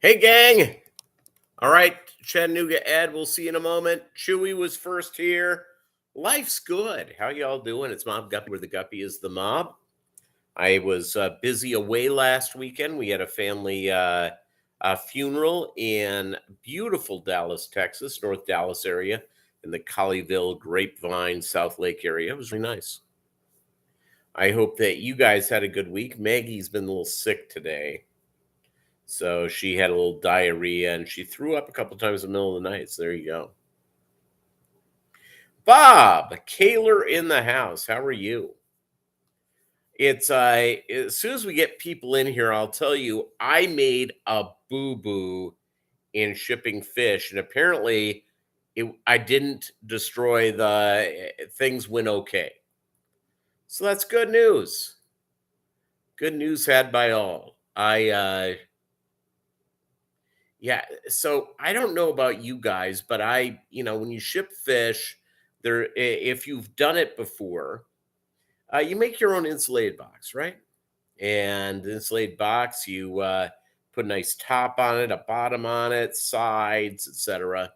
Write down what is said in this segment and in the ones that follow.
Hey, gang. All right, Chattanooga Ed, we'll see you in a moment. Chewy was first here. Life's good. How y'all doing? It's Mobb Guppy, where the Guppy is the mob. I was busy away last weekend. We had a family funeral in beautiful Dallas, Texas, North Dallas area, in the Colleyville, Grapevine, South Lake area. It was really nice. I hope that you guys had a good week. Maggie's been a little sick today. So she had a little diarrhea and she threw up a couple times in the middle of the night. So there you go. Bob, Kaler in the house. How are you? It's as soon as we get people in here, I'll tell you I made a boo-boo in shipping fish, and apparently I didn't destroy the things went okay. So that's good news. Good news had by all. Yeah, so I don't know about you guys, but when you ship fish, if you've done it before, you make your own insulated box, right? And the insulated box, you put a nice top on it, a bottom on it, sides, etc.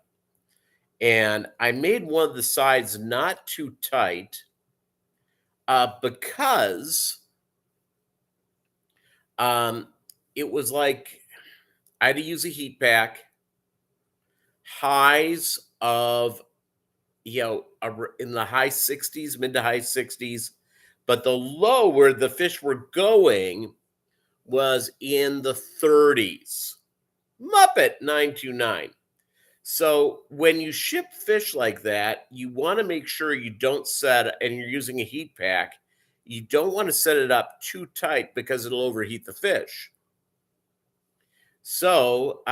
And I made one of the sides not too tight because it was like I had to use a heat pack, highs of in the high 60s, mid to high 60s, but the low where the fish were going was in the 30s. Muppet 929. So when you ship fish like that, you want to make sure you don't and you're using a heat pack, you don't want to set it up too tight because it'll overheat the fish. So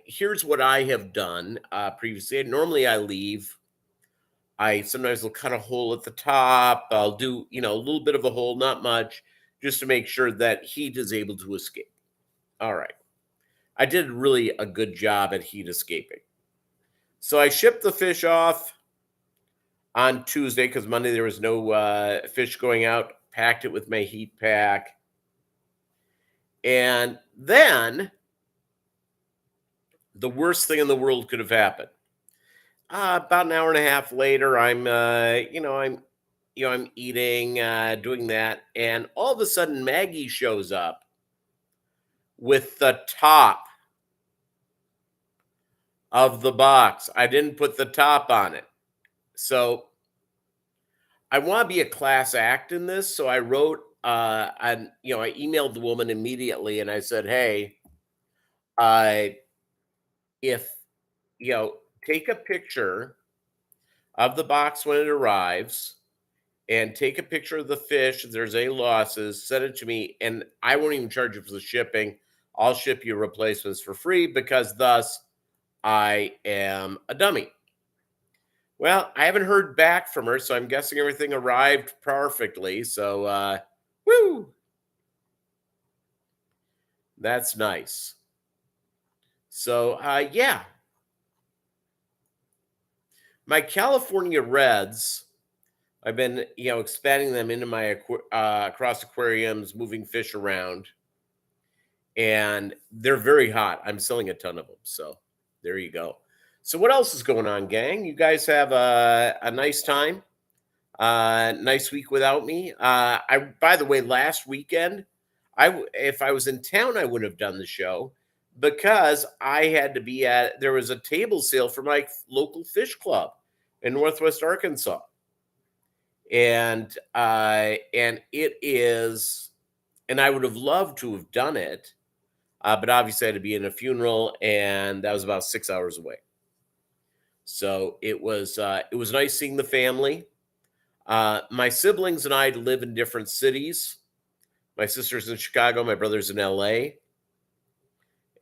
here's what I have done previously. Normally I sometimes will cut a hole at the top. I'll do, a little bit of a hole, not much, just to make sure that heat is able to escape. All right. I did really a good job at heat escaping. So I shipped the fish off on Tuesday because Monday there was no fish going out, packed it with my heat pack. And then the worst thing in the world could have happened. About an hour and a half later, I'm eating, doing that, and all of a sudden Maggie shows up with the top of the box. I didn't put the top on it. So I want to be a class act in this. So I wrote, I emailed the woman immediately and I said, hey, if, take a picture of the box when it arrives and take a picture of the fish. If there's any losses, send it to me, and I won't even charge you for the shipping. I'll ship you replacements for free because thus I am a dummy. Well, I haven't heard back from her, so I'm guessing everything arrived perfectly. So, woo! That's nice. So, yeah. My California Reds, I've been, expanding them into my across aquariums, moving fish around, and they're very hot. I'm selling a ton of them, so there you go. So what else is going on, gang? You guys have a nice time, nice week without me. By the way, last weekend, if I was in town, I wouldn't have done the show because I had to be there was a table sale for my local fish club in Northwest Arkansas. And it is, and I would have loved to have done it, but obviously I had to be in a funeral, and that was about 6 hours away. So it was nice seeing the family. My siblings and I live in different cities. My sister's in Chicago, my brother's in LA,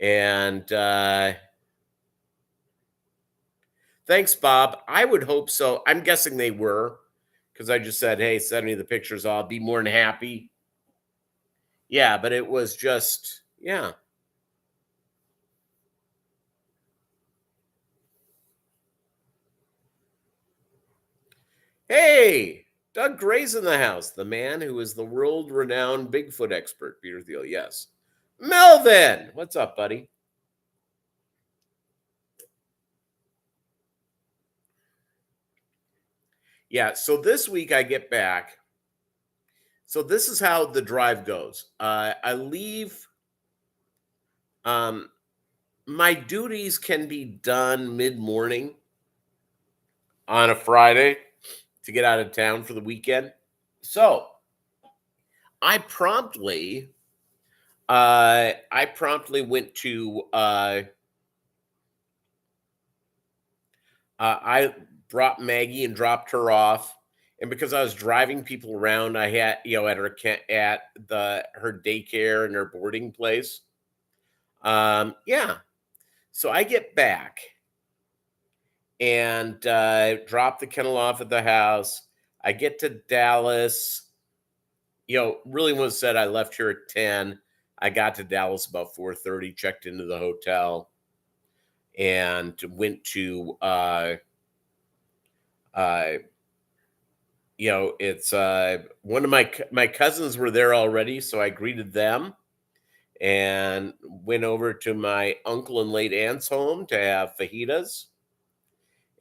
and thanks, Bob. I would hope so. I'm guessing they were. Because I just said, hey, send me the pictures. I'll be more than happy. Yeah, but it was just, yeah. Hey, Doug Gray's in the house, the man who is the world-renowned Bigfoot expert, Peter Thiel. Yes. Melvin, what's up, buddy? Yeah, so this week I get back. So this is how the drive goes. I leave. Um, my duties can be done mid morning on a Friday to get out of town for the weekend. So I promptly, went to. I brought Maggie and dropped her off, and because I was driving people around, I had at at the her daycare and her boarding place. Yeah, so I get back and drop the kennel off at the house. I get to Dallas. Really was said I left here at 10. I got to Dallas about 4:30. Checked into the hotel and went to uh it's one of my cousins were there already, so I greeted them and went over to my uncle and late aunt's home to have fajitas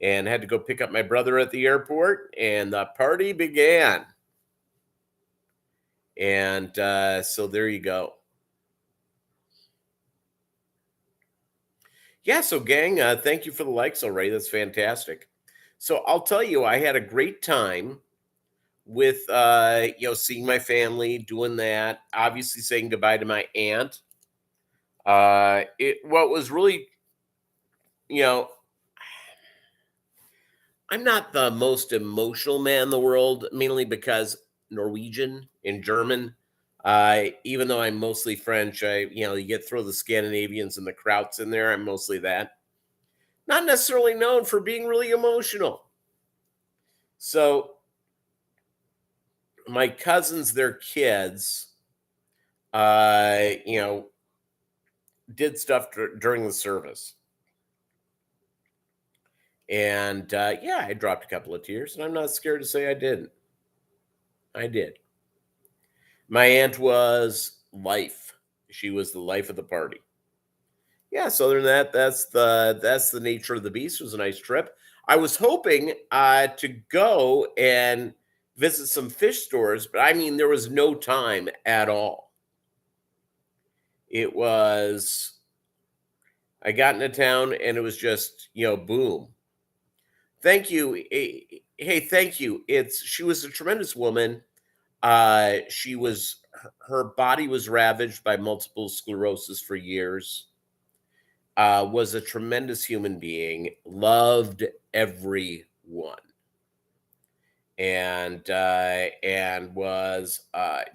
and had to go pick up my brother at the airport, and the party began. And so there you go. Yeah, so gang, thank you for the likes already. That's fantastic. So I'll tell you, I had a great time with seeing my family, doing that, obviously saying goodbye to my aunt. It what was really, you know, I'm not the most emotional man in the world, mainly because Norwegian and German. Even though I'm mostly French, you get throw the Scandinavians and the Krauts in there. I'm mostly that. Not necessarily known for being really emotional. So my cousins, their kids, uh, you know, did stuff during the service. And yeah, I dropped a couple of tears, and I'm not scared to say I didn't. I did. My aunt was life. She was the life of the party. Yeah, so other than that, that's the nature of the beast. It was a nice trip. I was hoping to go and visit some fish stores, but I mean there was no time at all. It was I got into town and it was just, boom. Thank you. Hey, thank you. She was a tremendous woman. Her body was ravaged by multiple sclerosis for years. Was a tremendous human being, loved everyone, and was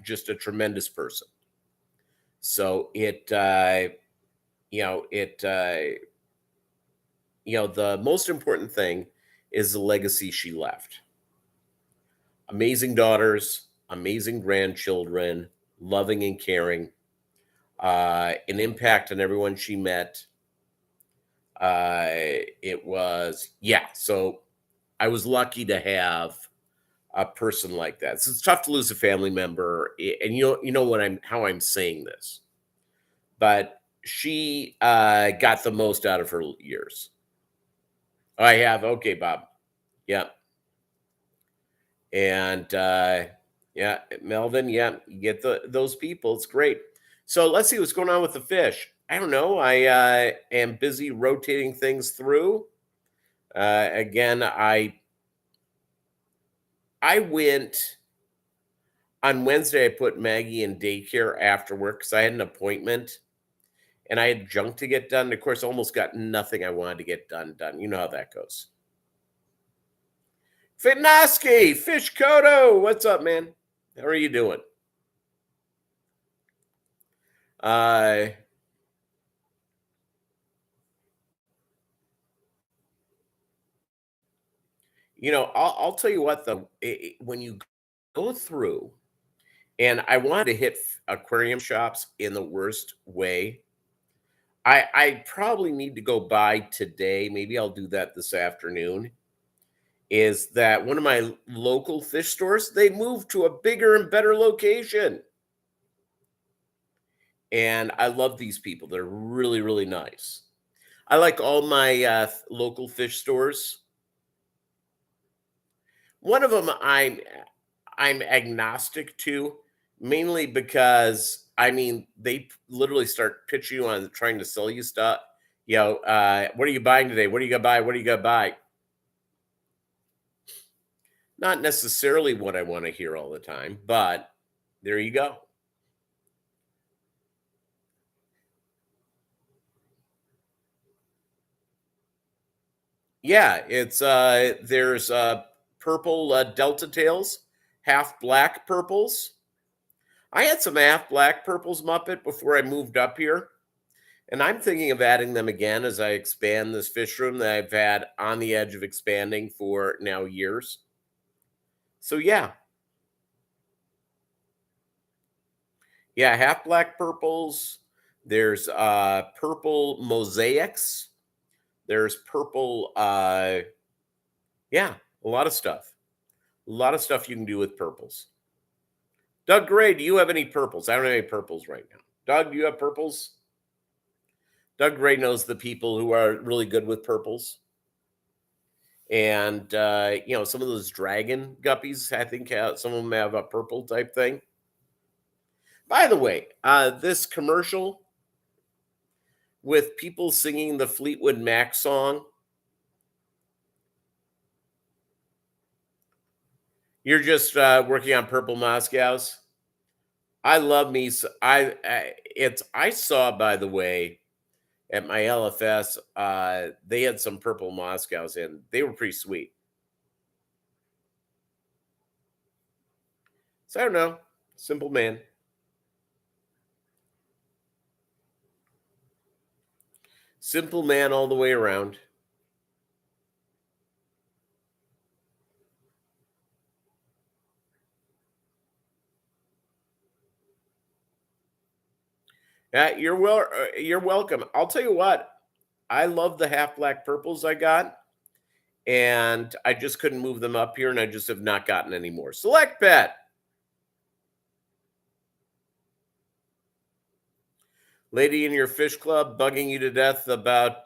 just a tremendous person. So the most important thing is the legacy she left. Amazing daughters, amazing grandchildren, loving and caring, an impact on everyone she met. It was, yeah. So I was lucky to have a person like that. So it's tough to lose a family member, and you know what how I'm saying this, but she got the most out of her years. I have, okay, Bob. Yeah, and yeah, Melvin. Yeah, you get those people. It's great. So let's see what's going on with the fish. I don't know. I am busy rotating things through. Again, I went on Wednesday. I put Maggie in daycare after work because I had an appointment and I had junk to get done. Of course, almost got nothing I wanted to get done. You know how that goes. Fitnoski, Fish Kodo, what's up, man? How are you doing? Uh, I'll tell you what though, when you go through, and I wanted to hit aquarium shops in the worst way. I probably need to go by today. Maybe I'll do that this afternoon. Is that one of my local fish stores? They moved to a bigger and better location. And I love these people. They're really, really nice. I like all my local fish stores. One of them I'm agnostic to, mainly because I mean they literally start pitching you on trying to sell you stuff. What are you buying today? What are you gonna buy? What are you gonna buy? Not necessarily what I want to hear all the time, but there you go. Yeah, it's there's purple Delta tails, half black purples. I had some half black purples Muppet before I moved up here, and I'm thinking of adding them again as I expand this fish room that I've had on the edge of expanding for now years. So yeah, yeah, half black purples. There's purple mosaics. There's purple yeah, a lot of stuff. A lot of stuff you can do with purples. Doug Gray, do you have any purples? I don't have any purples right now. Doug, do you have purples? Doug Gray knows the people who are really good with purples. And some of those dragon guppies, I think some of them have a purple type thing. By the way, this commercial with people singing the Fleetwood Mac song, you're just working on purple Moscows. I love me. I saw, by the way, at my LFS, they had some purple Moscows in. They were pretty sweet. So I don't know. Simple man. Simple man all the way around. You're welcome. I'll tell you what. I love the half black purples I got, and I just couldn't move them up here, and I just have not gotten any more. Select bet. Lady in your fish club bugging you to death about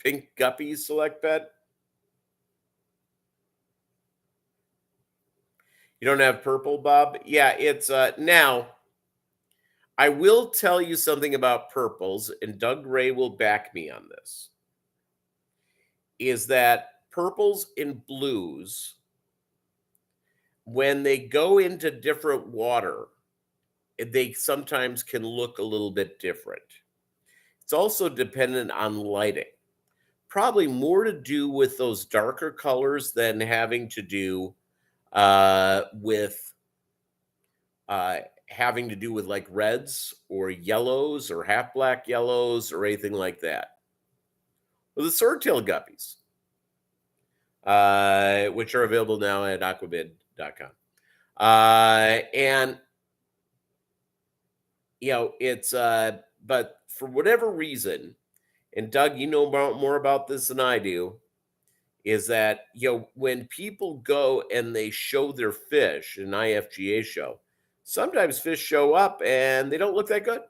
pink guppies. Select bet. You don't have purple, Bob? Yeah, it's now. I will tell you something about purples, and Doug Ray will back me on this. Is that purples and blues, when they go into different water, they sometimes can look a little bit different. It's also dependent on lighting. Probably more to do with those darker colors than having to do with having to do with like reds or yellows or half black yellows or anything like that. Well, the swordtail guppies, which are available now at aquabid.com. And it's but for whatever reason, and Doug, you know more about this than I do, is that when people go and they show their fish, an IFGA show, sometimes fish show up and they don't look that good.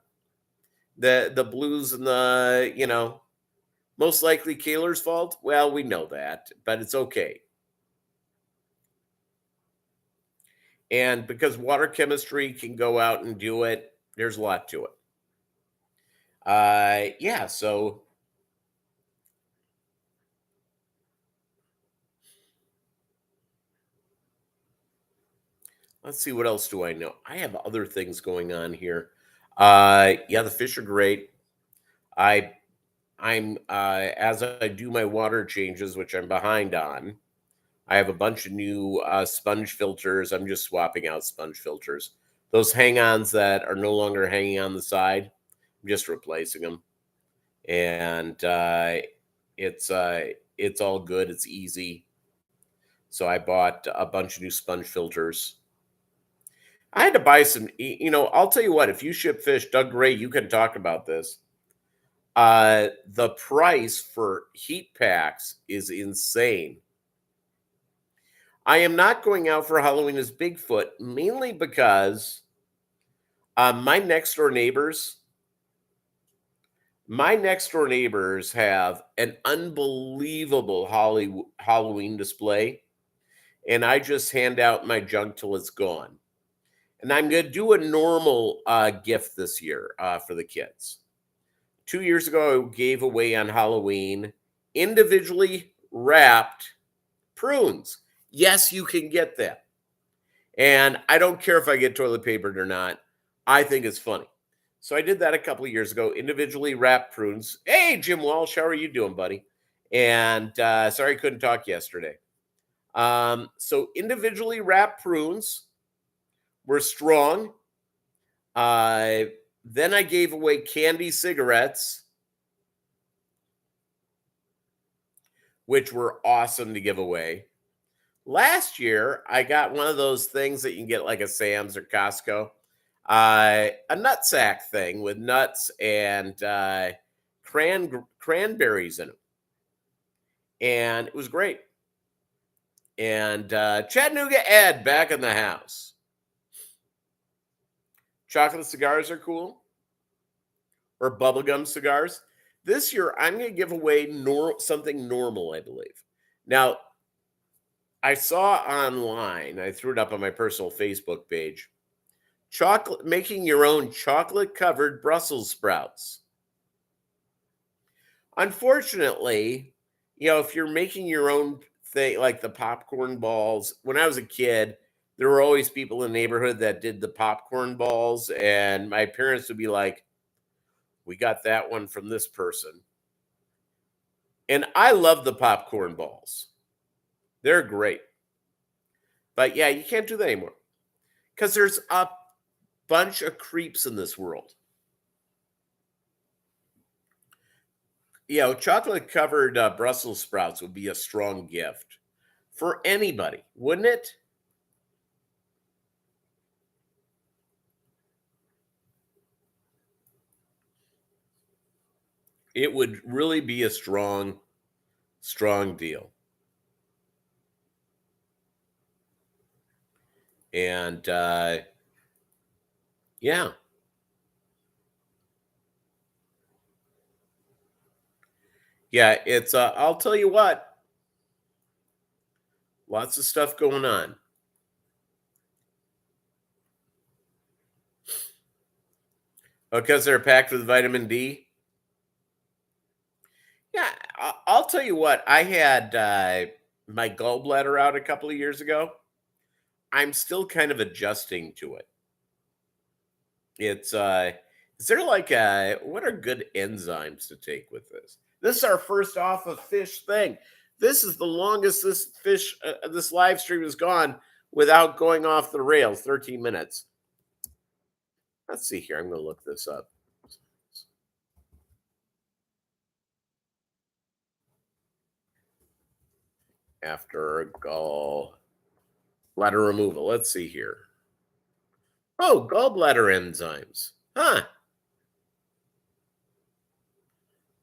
The blues and the most likely Kaler's fault. Well, we know that, but it's okay. And because water chemistry can go out and do it, there's a lot to it. Yeah, so let's see, what else do I know? I have other things going on here. Yeah, the fish are great. I'm as I do my water changes, which I'm behind on. I have a bunch of new sponge filters. I'm just swapping out sponge filters. Those hang-ons that are no longer hanging on the side, I'm just replacing them. And it's all good. It's easy. So I bought a bunch of new sponge filters. I had to buy some. I'll tell you what. If you ship fish, Doug Gray, you can talk about this. The price for heat packs is insane. I am not going out for Halloween as Bigfoot, mainly because my next door neighbors have an unbelievable Halloween display. and I just hand out my junk till it's gone. And I'm going to do a normal gift this year for the kids. 2 years ago, I gave away on Halloween individually wrapped prunes. Yes, you can get that. And I don't care if I get toilet papered or not. I think it's funny. So I did that a couple of years ago, individually wrapped prunes. Hey, Jim Walsh, how are you doing, buddy? And sorry I couldn't talk yesterday. So individually wrapped prunes were strong. Then I gave away candy cigarettes, which were awesome to give away. Last year, I got one of those things that you can get like a Sam's or Costco, a nut sack thing with nuts and cranberries in it. And it was great. And Chattanooga Ed back in the house. Chocolate cigars are cool, or bubblegum cigars. This year, I'm going to give away something normal, I believe. Now, I saw online, I threw it up on my personal Facebook page, making your own chocolate covered Brussels sprouts. Unfortunately, if you're making your own thing, like the popcorn balls, when I was a kid, there were always people in the neighborhood that did the popcorn balls, and my parents would be like, we got that one from this person. And I love the popcorn balls. They're great. But yeah, you can't do that anymore because there's a bunch of creeps in this world. Chocolate covered Brussels sprouts would be a strong gift for anybody, wouldn't it? It would really be a strong deal. And yeah. Yeah, it's I'll tell you what, lots of stuff going on. Because they're packed with vitamin D. Yeah, I'll tell you what, I had my gallbladder out a couple of years ago. I'm still kind of adjusting to it. It's is there like what are good enzymes to take with this? This is our first off of fish thing. This is the longest this live stream has gone without going off the rails, 13 minutes. Let's see here. I'm going to look this up. After gallbladder removal. Let's see here. Oh, gallbladder enzymes. Huh.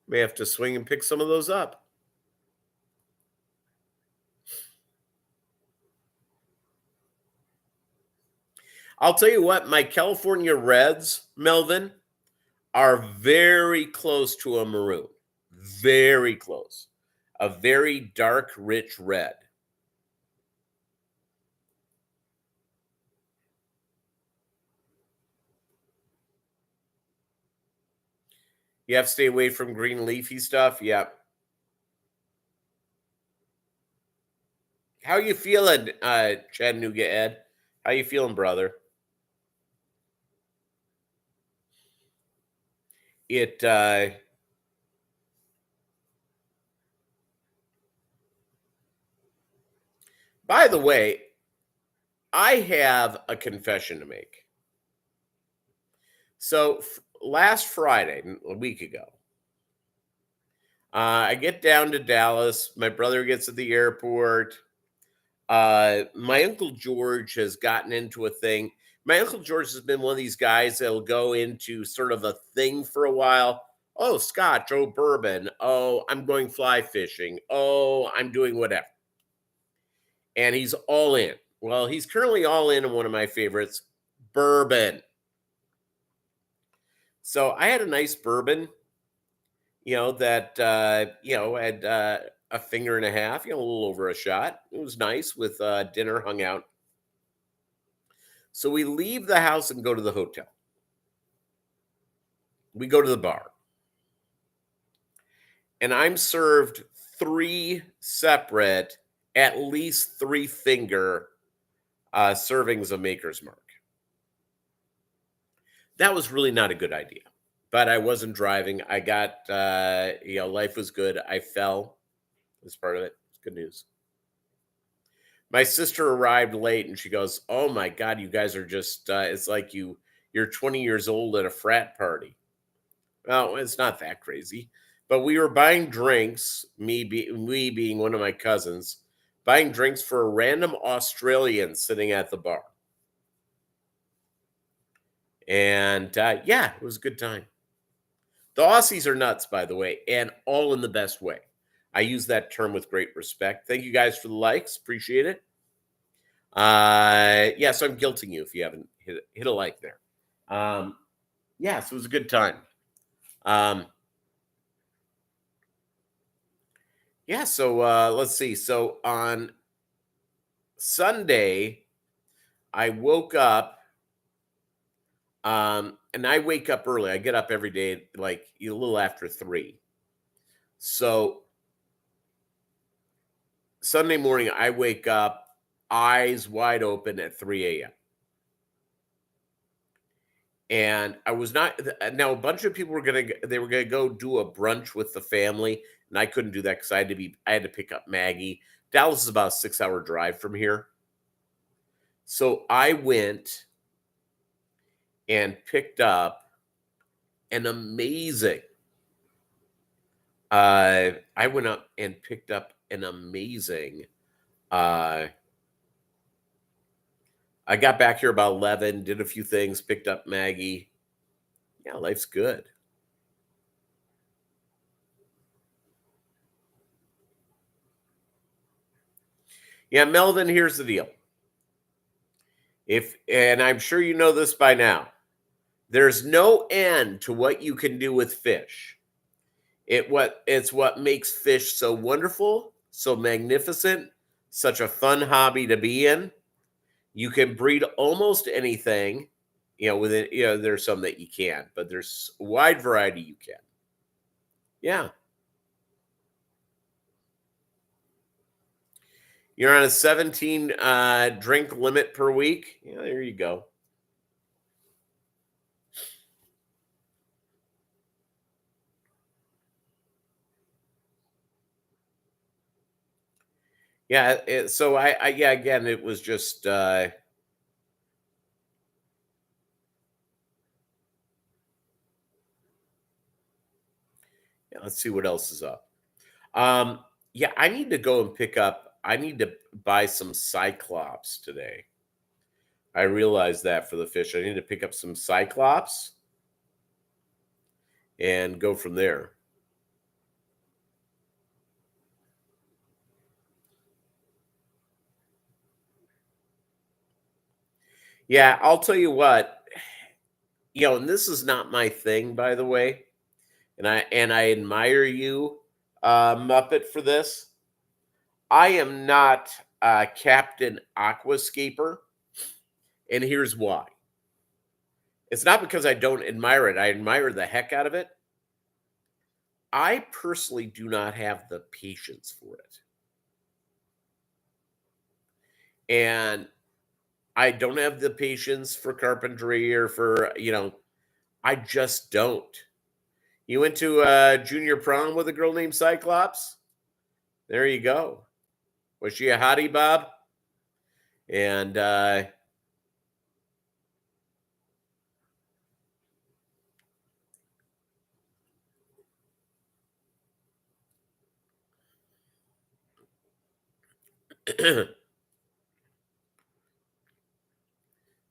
May have to swing and pick some of those up. I'll tell you what, my California Reds, Melvin, are very close to a maroon. Very close. A very dark, rich red. You have to stay away from green leafy stuff. Yeah. How you feeling, Chattanooga Ed? How you feeling, brother? It by the way, I have a confession to make. So last Friday, a week ago, I get down to Dallas. My brother gets at the airport. My Uncle George has gotten into a thing. My Uncle George has been one of these guys that'll go into sort of a thing for a while. Oh, scotch. Oh, bourbon. Oh, I'm going fly fishing. Oh, I'm doing whatever. And he's all in. Well, he's currently all in on one of my favorites, bourbon. So I had a nice bourbon, that, had a finger and a half, a little over a shot. It was nice with dinner hung out. So we leave the house and go to the hotel. We go to the bar, and I'm served three separate, at least 3 finger servings of Maker's Mark. That was really not a good idea, but I wasn't driving. I got, life was good. I fell as part of it. It's good news. My sister arrived late and she goes, "Oh my God, you guys are just, it's like you're 20 years old at a frat party." Well, it's not that crazy, but we were buying drinks, me being one of my cousins, buying drinks for a random Australian sitting at the bar. And yeah, it was a good time. The Aussies are nuts, by the way, and all in the best way. I use that term with great respect. Thank you guys for the likes. Appreciate it. Yeah, so I'm guilting you if you haven't hit a like there. Yeah, so it was a good time. Yeah, so let's see. So on Sunday, I woke up, and I wake up early. I get up every day, like a little after 3. So Sunday morning, I wake up, eyes wide open at 3 a.m. And I was not now. A bunch of people were gonna go do a brunch with the family, and I couldn't do that because I had to pick up Maggie. Dallas is about a 6-hour drive from here, so I went and picked up an amazing. I went up and picked up an amazing. Uh, I got back here about 11, did a few things, picked up Maggie. Yeah, life's good. Yeah, Melvin, here's the deal. And I'm sure you know this by now, there's no end to what you can do with fish. It's what makes fish so wonderful, so magnificent, such a fun hobby to be in. You can breed almost anything, with it, there's some that you can't, but there's a wide variety you can. Yeah. You're on a 17 drink limit per week. Yeah, there you go. Yeah, so yeah, again, it was just yeah, let's see what else is up. Um, yeah, I need to buy some Cyclops today. I realized that for the fish. I need to pick up some Cyclops and go from there. Yeah, I'll tell you what, and this is not my thing, by the way, and I admire you, Muppet, for this. I am not Captain Aquascaper, and here's why. It's not because I don't admire it. I admire the heck out of it. I personally do not have the patience for it. And I don't have the patience for carpentry or for, I just don't. You went to a junior prom with a girl named Cyclops? There you go. Was she a hottie, Bob? And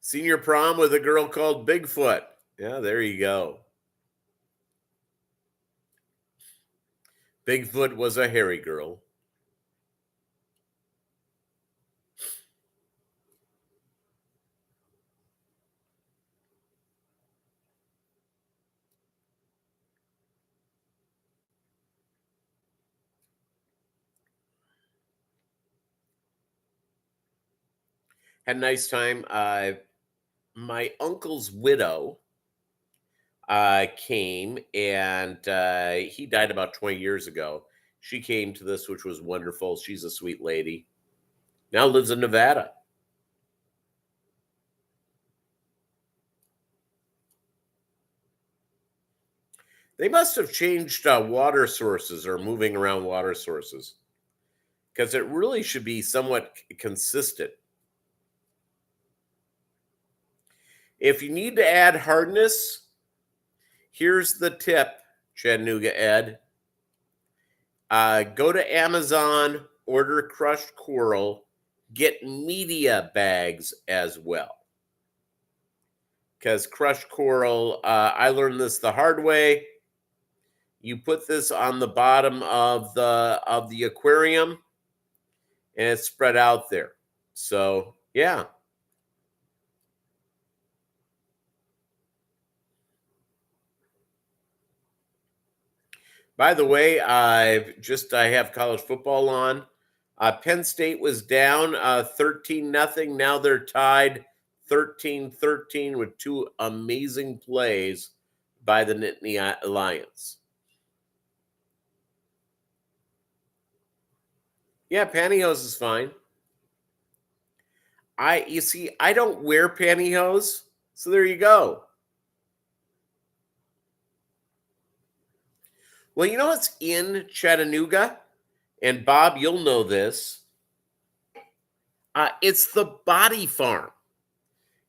senior prom with a girl called Bigfoot. Yeah, there you go. Bigfoot was a hairy girl. Had a nice time. My uncle's widow came, and he died about 20 years ago. She came to this, which was wonderful. She's a sweet lady. Now lives in Nevada. They must have changed water sources or moving around water sources because it really should be somewhat consistent. If you need to add hardness, here's the tip, Chattanooga Ed. Go to Amazon, order crushed coral, get media bags as well. Because crushed coral, I learned this the hard way. You put this on the bottom of the aquarium, and it's spread out there. So yeah. By the way, I have college football on. Penn State was down 13-0. Now they're tied 13-13 with two amazing plays by the Nittany Lions. Yeah, pantyhose is fine. You see, I don't wear pantyhose, so there you go. Well, you know what's in Chattanooga? And Bob, you'll know this. It's the Body Farm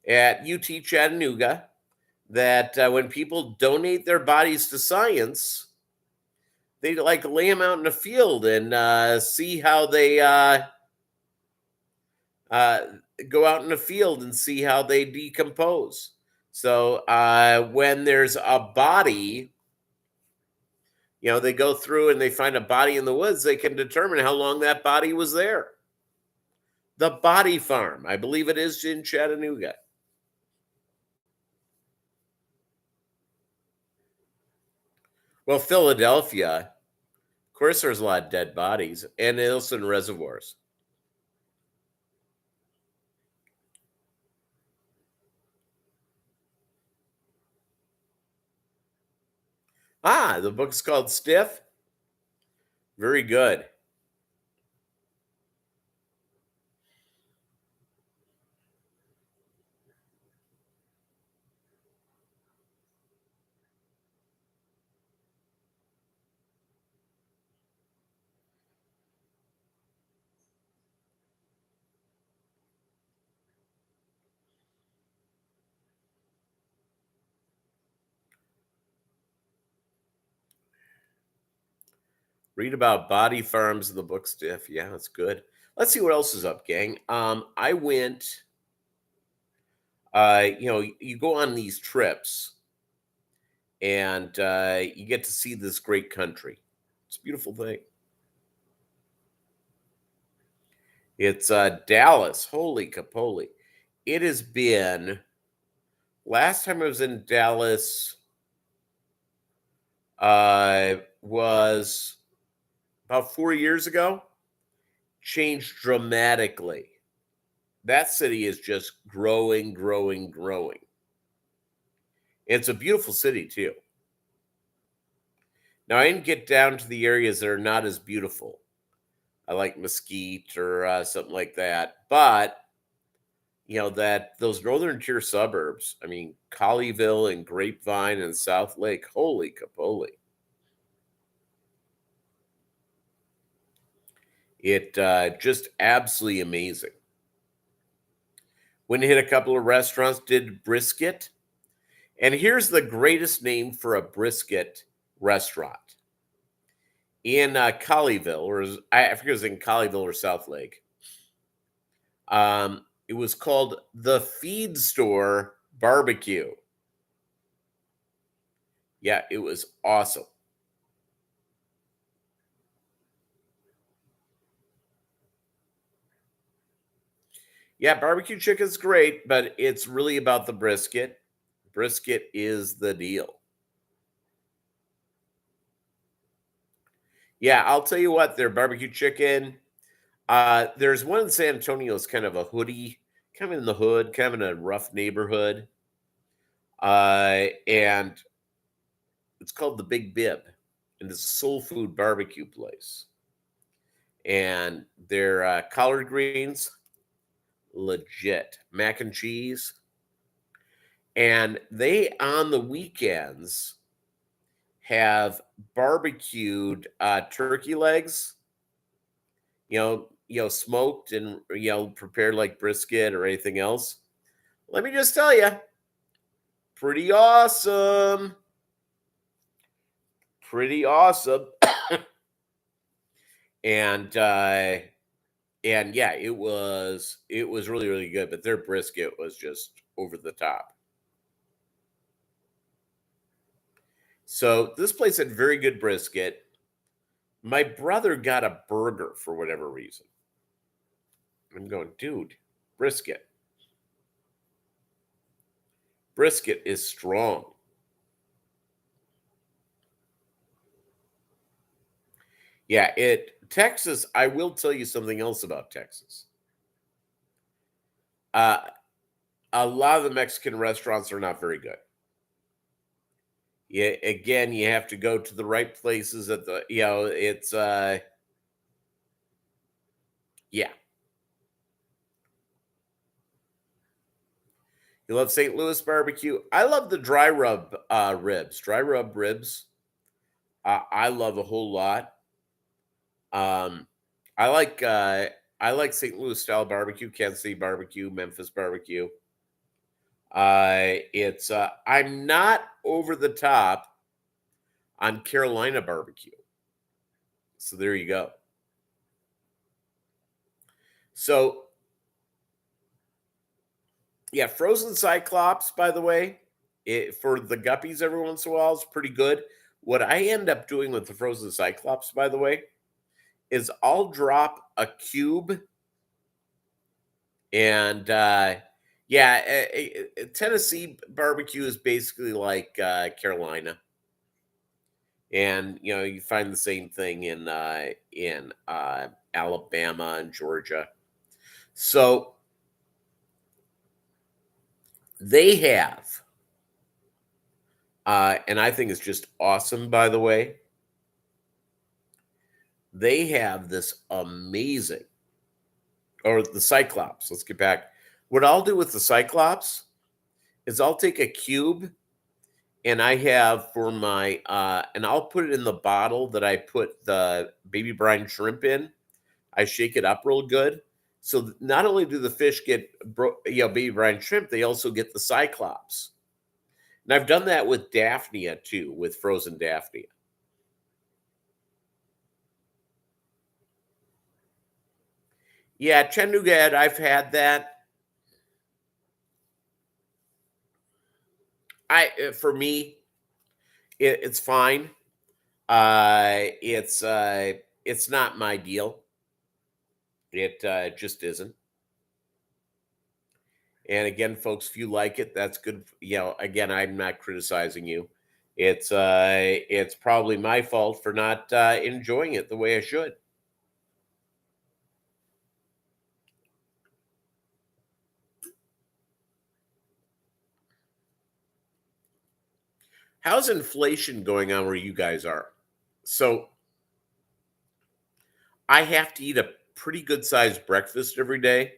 at UT Chattanooga that when people donate their bodies to science, they like lay them out in a field and see how they go out in the field and see how they decompose. So when there's a body, they go through and they find a body in the woods, they can determine how long that body was there. The Body Farm, I believe it is in Chattanooga. Well, Philadelphia, of course, there's a lot of dead bodies, and also in reservoirs. The book's called Stiff. Very good. Read about body farms in the book Stiff. Yeah, that's good. Let's see what else is up, gang. I went, you go on these trips and you get to see this great country. It's a beautiful thing. It's Dallas. Holy capoly. It has been, last time I was in Dallas was about 4 years ago. Changed dramatically. That city is just growing, growing, growing. It's a beautiful city too. Now, I didn't get down to the areas that are not as beautiful. I like Mesquite or something like that. But, that those northern tier suburbs, I mean, Colleyville and Grapevine and South Lake, holy capoly. It just absolutely amazing. Went and hit a couple of restaurants, did brisket. And here's the greatest name for a brisket restaurant. In Colleyville, or I forget if it was in Colleyville or South Lake. It was called the Feed Store Barbecue. Yeah, it was awesome. Yeah, barbecue chicken's great, but it's really about the brisket. Brisket is the deal. Yeah, I'll tell you what, their barbecue chicken. There's one in San Antonio. It's kind of a hoodie, kind of in the hood, kind of in a rough neighborhood. And it's called the Big Bib, and it's a soul food barbecue place. And their collard greens, legit. Mac and cheese. And they, on the weekends, have barbecued turkey legs, smoked and, prepared like brisket or anything else. Let me just tell you, pretty awesome. Pretty awesome. And yeah, it was really, really good, but their brisket was just over the top. So this place had very good brisket. My brother got a burger for whatever reason. I'm going, dude, brisket. Brisket is strong. Yeah, Texas, I will tell you something else about Texas. A lot of the Mexican restaurants are not very good. Yeah, again, you have to go to the right places at the, it's yeah. You love St. Louis barbecue. I love the dry rub ribs. Dry rub ribs. I love a whole lot. Um, I like St. Louis style barbecue, Kansas City barbecue, Memphis barbecue. It's I'm not over the top on Carolina barbecue. So there you go. So yeah, frozen cyclops, by the way, for the guppies every once in a while is pretty good. What I end up doing with the frozen cyclops, by the way, is I'll drop a cube and yeah, Tennessee barbecue is basically like Carolina, and you find the same thing in Alabama and Georgia. So they have, and I think it's just awesome. By the way, they have this amazing, or the Cyclops. Let's get back. What I'll do with the Cyclops is I'll take a cube and I have for my and I'll put it in the bottle that I put the baby brine shrimp in. I shake it up real good. So not only do the fish get baby brine shrimp, they also get the Cyclops. And I've done that with Daphnia too, with frozen Daphnia. Yeah, Chenugad, I've had that. For me, it's fine. It's not my deal. It just isn't. And again, folks, if you like it, that's good. Again, I'm not criticizing you. It's probably my fault for not enjoying it the way I should. How's inflation going on where you guys are? So I have to eat a pretty good sized breakfast every day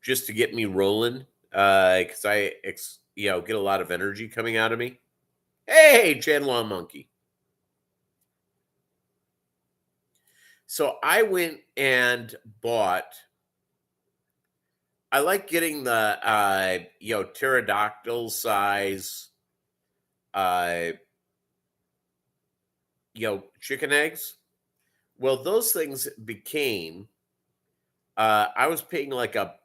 just to get me rolling. Because get a lot of energy coming out of me. Hey, Chanlaw Monkey. So I went and bought. I like getting the pterodactyl size chicken eggs. Well, those things became I was paying like a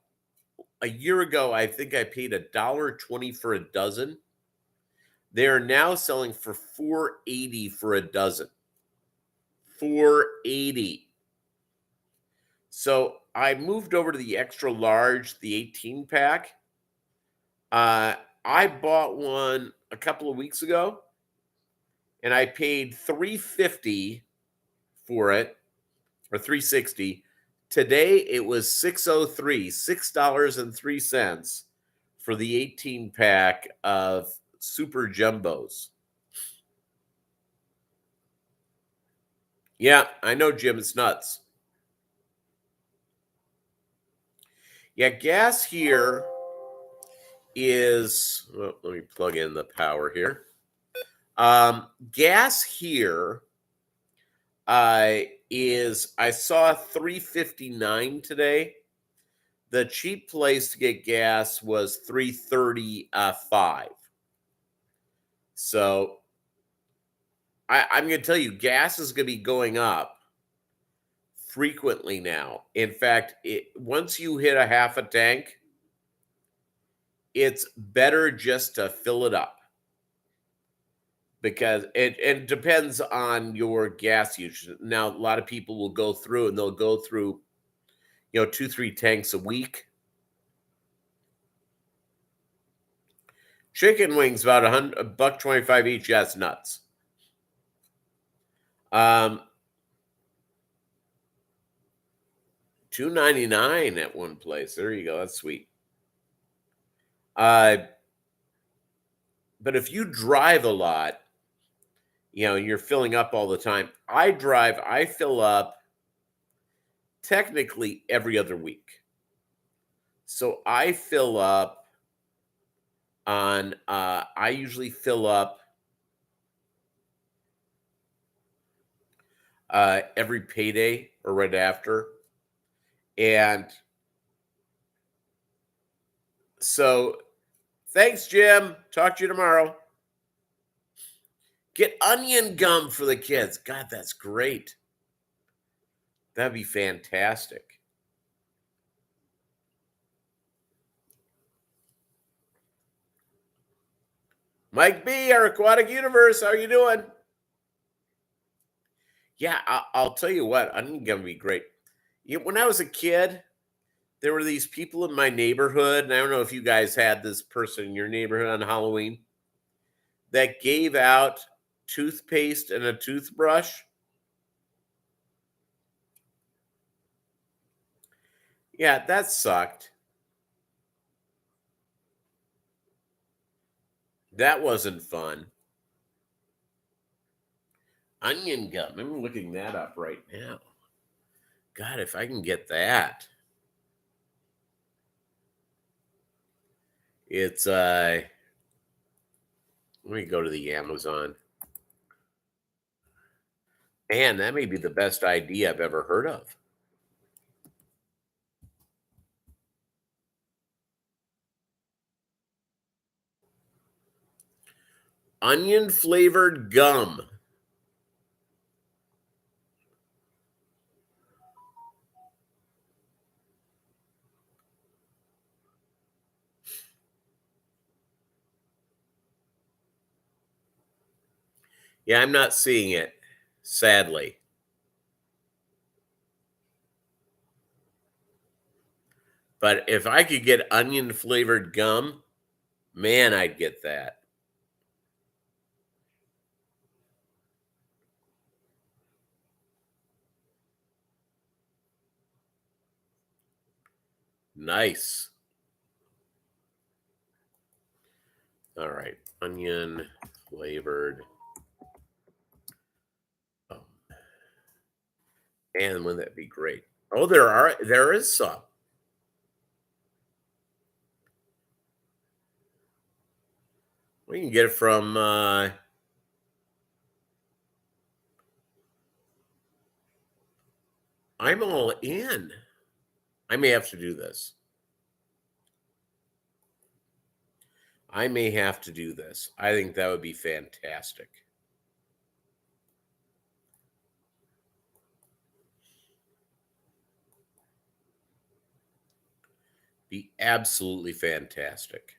year ago, I think I paid $1.20 for a dozen. They are now selling for $4.80 for a dozen. $4.80. So I moved over to the extra large, the 18 pack. I bought one a couple of weeks ago, and I paid $3.50 for it, or $3.60. Today it was 603, $6.03 for the 18 pack of super jumbos. Yeah, I know, Jim, it's nuts. Yeah, gas here is, well, let me plug in the power here. Gas here is, I saw 359 today. The cheap place to get gas was 335. So I'm going to tell you, gas is going to be going up frequently now. In fact, once you hit a half a tank, it's better just to fill it up, because it depends on your gas usage. Now, a lot of people will go through and they'll go through, 2-3 tanks a week. Chicken wings about $125 each. Yeah, it's nuts. $2.99 at one place. There you go. That's sweet. But if you drive a lot, you're filling up all the time. I fill up technically every other week. So I fill up I usually fill up every payday or right after. And so thanks, Jim. Talk to you tomorrow. Get onion gum for the kids. God, that's great. That'd be fantastic. Mike B, our aquatic universe. How are you doing? Yeah, I'll tell you what, onion gum would be great. When I was a kid, there were these people in my neighborhood, and I don't know if you guys had this person in your neighborhood on Halloween, that gave out toothpaste and a toothbrush. Yeah, that sucked. That wasn't fun. Onion gum. I'm looking that up right now. God, if I can get that. It's let me go to the Amazon. Man, that may be the best idea I've ever heard of. Onion flavored gum. Yeah, I'm not seeing it, sadly. But if I could get onion flavored gum, man, I'd get that. Nice. All right. Onion flavored. Oh, and wouldn't that be great? Oh, there is some. We can get it from I'm all in. I may have to do this. I may have to do this. I think that would be fantastic. Be absolutely fantastic.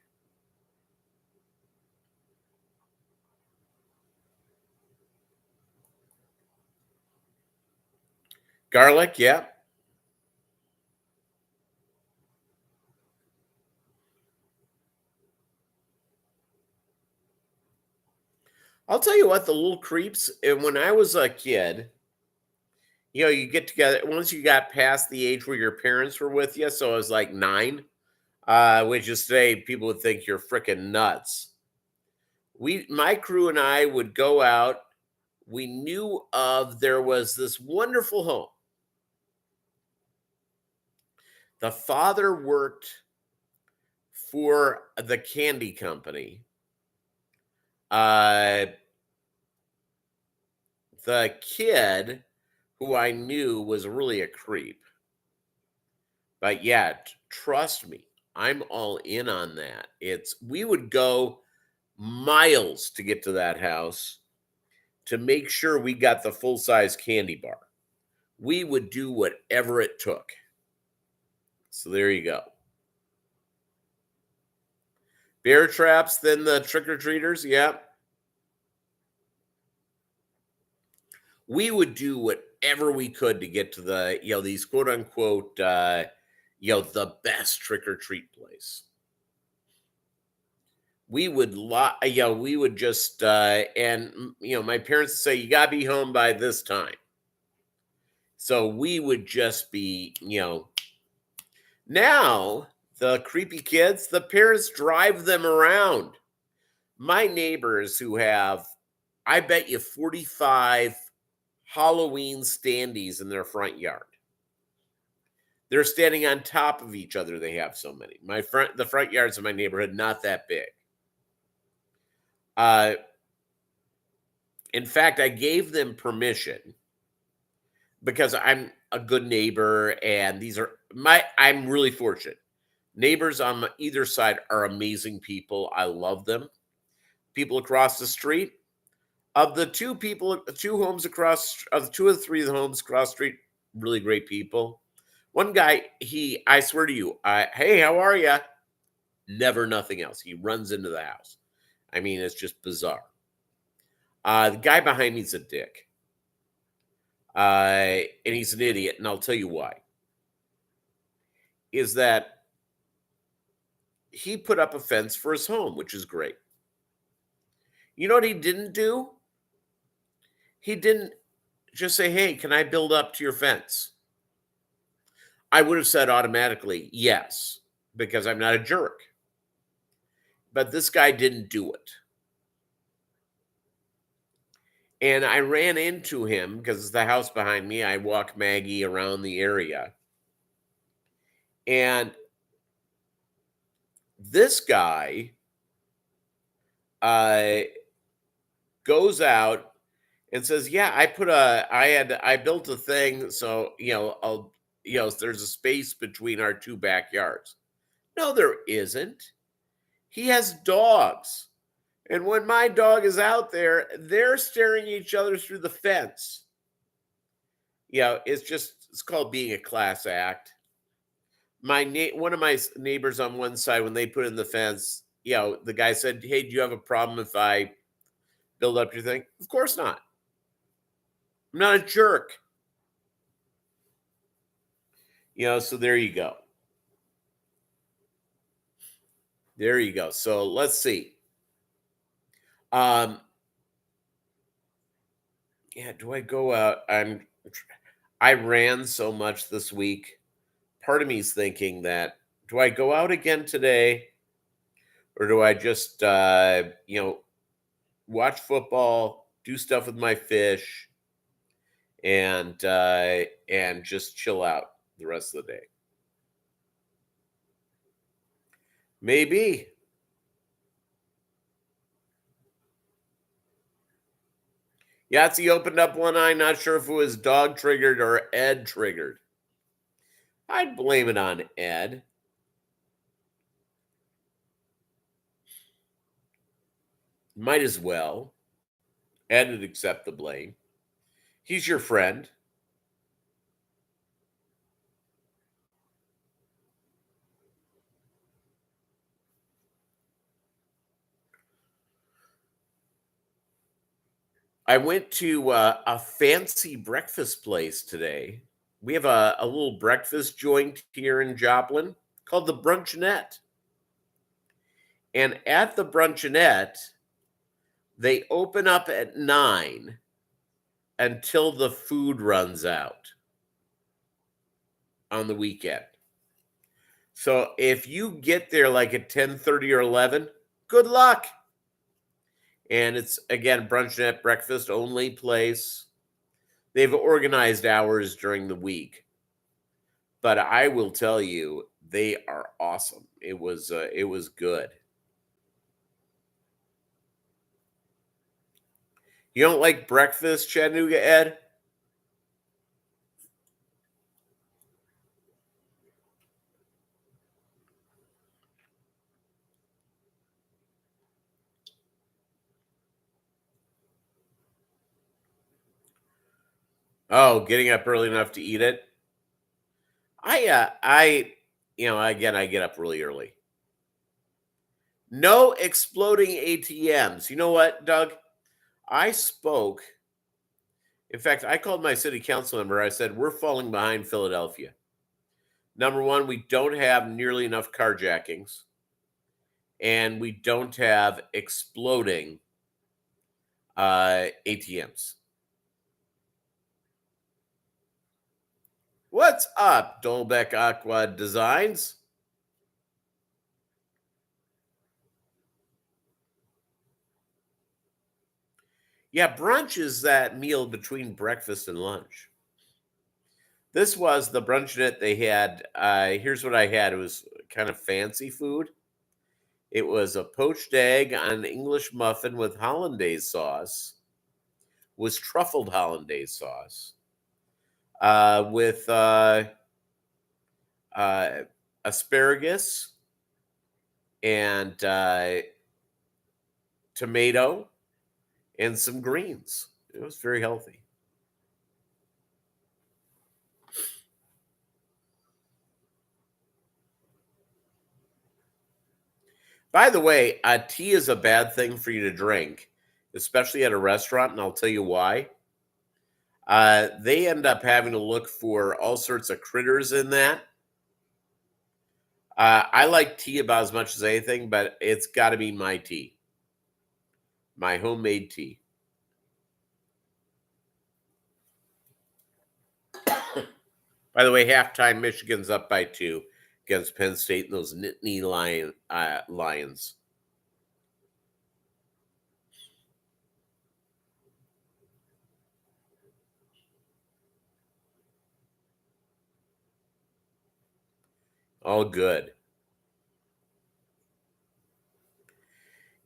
Garlic, yeah. I'll tell you what, the little creeps, and when I was a kid, you get together once you got past the age where your parents were with you. So I was like 9, which is today people would think you're freaking nuts. My crew and I would go out. We knew there was this wonderful home. The father worked for the candy company. The kid who I knew was really a creep. But yet, trust me, I'm all in on that. We would go miles to get to that house to make sure we got the full-size candy bar. We would do whatever it took. So there you go. Bear traps, then the trick-or-treaters, yeah. We would do whatever we could to get to these quote-unquote, the best trick-or-treat place. We would, we would just, and my parents would say, you got to be home by this time. So we would just be, now the creepy kids, the parents drive them around. My neighbors who have, I bet you 45 Halloween standees in their front yard. They're standing on top of each other. They have so many. The front yards of my neighborhood, not that big. In fact, I gave them permission because I'm a good neighbor, and I'm really fortunate. Neighbors on either side are amazing people. I love them. People across the street, of the two of the three of the homes across the street, really great people. One guy, I swear to you, hey, how are you? Never nothing else. He runs into the house. I mean, it's just bizarre. The guy behind me is a dick. And he's an idiot, and I'll tell you why. Is that he put up a fence for his home, which is great. You know what he didn't do? He didn't just say, hey, can I build up to your fence? I would have said automatically yes, because I'm not a jerk. But this guy didn't do it. And I ran into him because it's the house behind me. I walk Maggie around the area. And this guy goes out and says, yeah, I built a thing. So, there's a space between our two backyards. No, there isn't. He has dogs. And when my dog is out there, they're staring at each other through the fence. It's called being a class act. One of my neighbors on one side, when they put in the fence, the guy said, hey, do you have a problem if I build up your thing? Of course not. I'm not a jerk. So there you go. There you go. So let's see. Do I go out? I ran so much this week. Part of me is thinking that, do I go out again today? Or do I just, watch football, do stuff with my fish, and just chill out the rest of the day? Maybe. Yahtzee opened up one eye, not sure if it was dog triggered or Ed triggered. I'd blame it on Ed. Might as well. Ed would accept the blame. He's your friend. I went to a fancy breakfast place today. We have a little breakfast joint here in Joplin called the Bruncheonette. And at the Bruncheonette, they open up at 9. until the food runs out on the weekend. So if you get there like at 10:30 or 11, good luck. And it's, again, brunch breakfast only place. They've organized hours during the week, but I will tell you, they are awesome. It was good. You don't like breakfast, Chattanooga Ed? Oh, getting up early enough to eat it. Again, I get up really early. No exploding ATMs. You know what, Doug? I spoke. In fact, I called my city council member. I said, we're falling behind Philadelphia. Number one, we don't have nearly enough carjackings, and we don't have exploding ATMs. What's up, Dolbeck Aqua Designs? Yeah, brunch is that meal between breakfast and lunch. This was the brunch they had. Here's what I had. It was kind of fancy food. It was a poached egg on an English muffin with hollandaise sauce, was truffled hollandaise sauce, with uh, asparagus and tomato and some greens. It was very healthy. By the way, tea is a bad thing for you to drink, especially at a restaurant, and I'll tell you why. They end up having to look for all sorts of critters in that. I like tea about as much as anything, but it's got to be my tea, my homemade tea. By the way, halftime, Michigan's up by 2 against Penn State and those Nittany Lions. All good.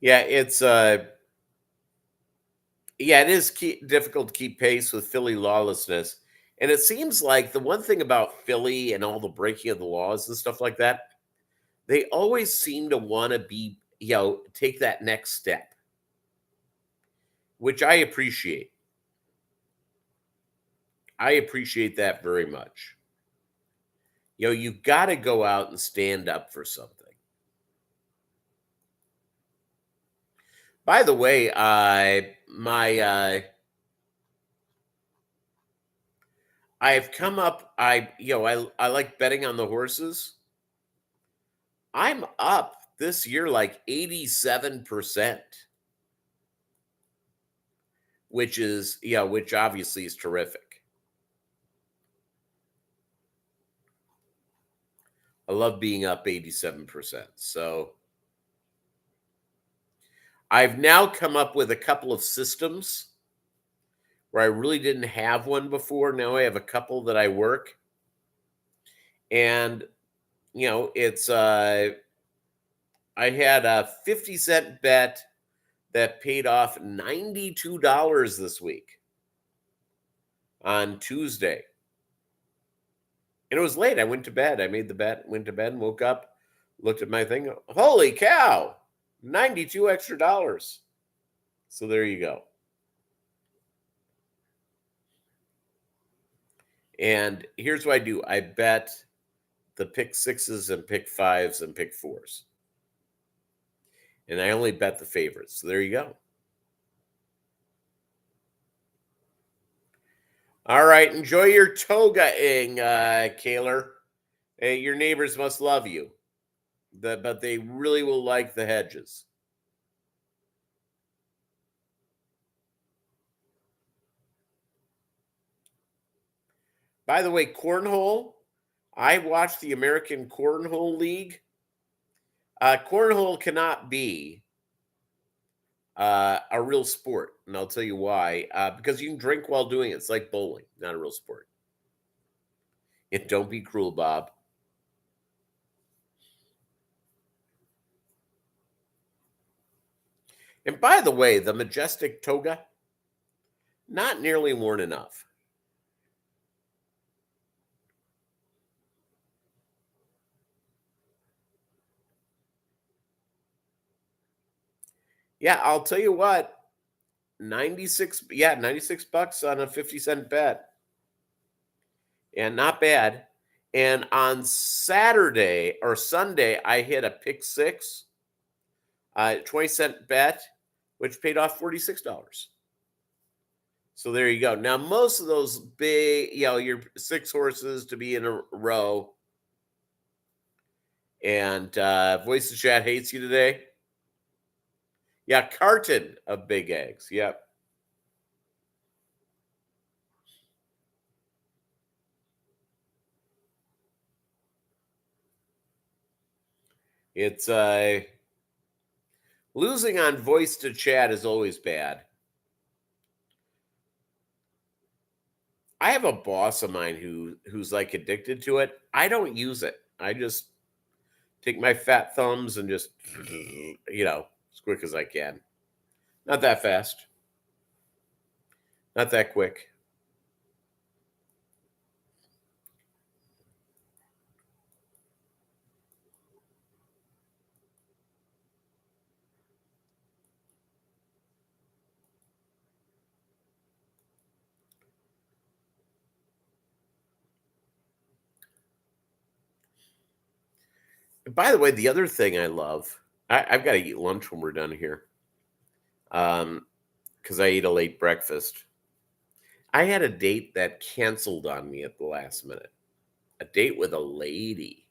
Yeah, it is difficult to keep pace with Philly lawlessness. And it seems like the one thing about Philly and all the breaking of the laws and stuff like that, they always seem to want to be, take that next step, which I appreciate. I appreciate that very much. You've got to go out and stand up for something. By the way, I've come up. I like betting on the horses. I'm up this year like 87%, which obviously is terrific. I love being up 87%. So I've now come up with a couple of systems where I really didn't have one before. Now I have a couple that I work. And, it's I had a 50-cent bet that paid off $92 this week on Tuesday. And it was late. I went to bed. I made the bet, went to bed, and woke up, looked at my thing. Holy cow, 92 extra dollars. So there you go. And here's what I do. I bet the pick sixes and pick fives and pick fours. And I only bet the favorites. So there you go. All right. Enjoy your toga-ing, Kaler. Hey, your neighbors must love you. But they really will like the hedges. By the way, cornhole. I watched the American Cornhole League. Cornhole cannot be a real sport, and I'll tell you why. Because you can drink while doing it. It's like bowling, not a real sport. And don't be cruel, Bob. And by the way, the majestic toga, not nearly worn enough. Yeah, I'll tell you what. 96 bucks on a 50-cent bet. And not bad. And on Saturday or Sunday, I hit a pick six, 20-cent bet, which paid off $46. So there you go. Now, most of those big, your 6 horses to be in a row. And Voice of Chat hates you today. Yeah, carton of big eggs. Yep. It's losing on Voice to Chat is always bad. I have a boss of mine who's like addicted to it. I don't use it. I just take my fat thumbs and just as quick as I can. Not that fast. Not that quick. By the way, the other thing I love, I've got to eat lunch when we're done here. Because I ate a late breakfast. I had a date that canceled on me at the last minute. A date with a lady.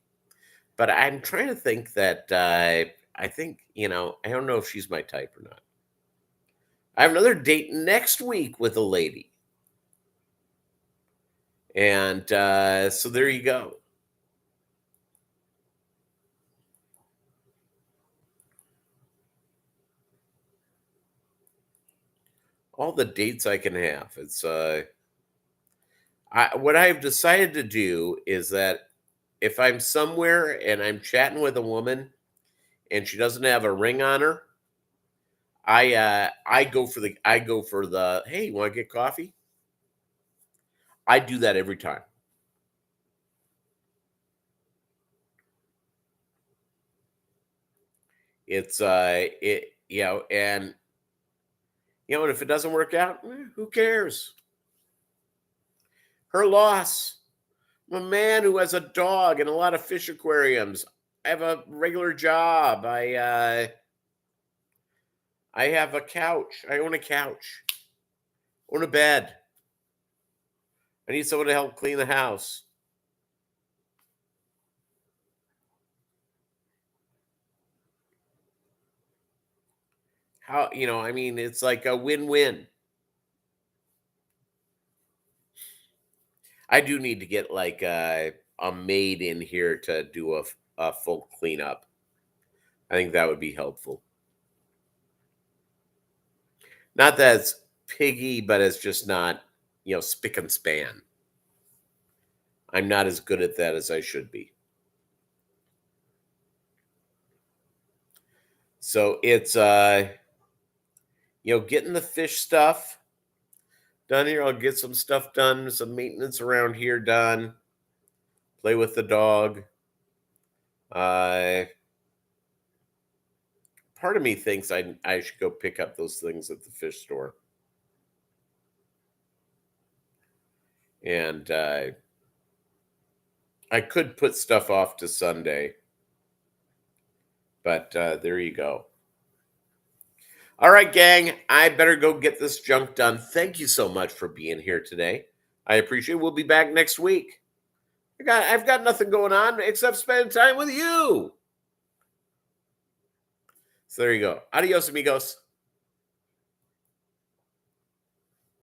But I'm trying to think that I think, I don't know if she's my type or not. I have another date next week with a lady. And so there you go. All the dates I can have. It's what I've decided to do is that if I'm somewhere and I'm chatting with a woman and she doesn't have a ring on her, I go for the hey, you want to get coffee? I do that every time. It's and and if it doesn't work out, who cares? Her loss. I'm a man who has a dog and a lot of fish aquariums. I have a regular job. I have a couch. I own a couch. Own a bed. I need someone to help clean the house. How, it's like a win-win. I do need to get like a maid in here to do a full cleanup. I think that would be helpful. Not that it's piggy, but it's just not, spick and span. I'm not as good at that as I should be. So it's getting the fish stuff done here. I'll get some stuff done, some maintenance around here done. Play with the dog. Part of me thinks I should go pick up those things at the fish store. And I could put stuff off to Sunday. But there you go. All right, gang, I better go get this junk done. Thank you so much for being here today. I appreciate it. We'll be back next week. I've got nothing going on except spending time with you. So there you go. Adios, amigos.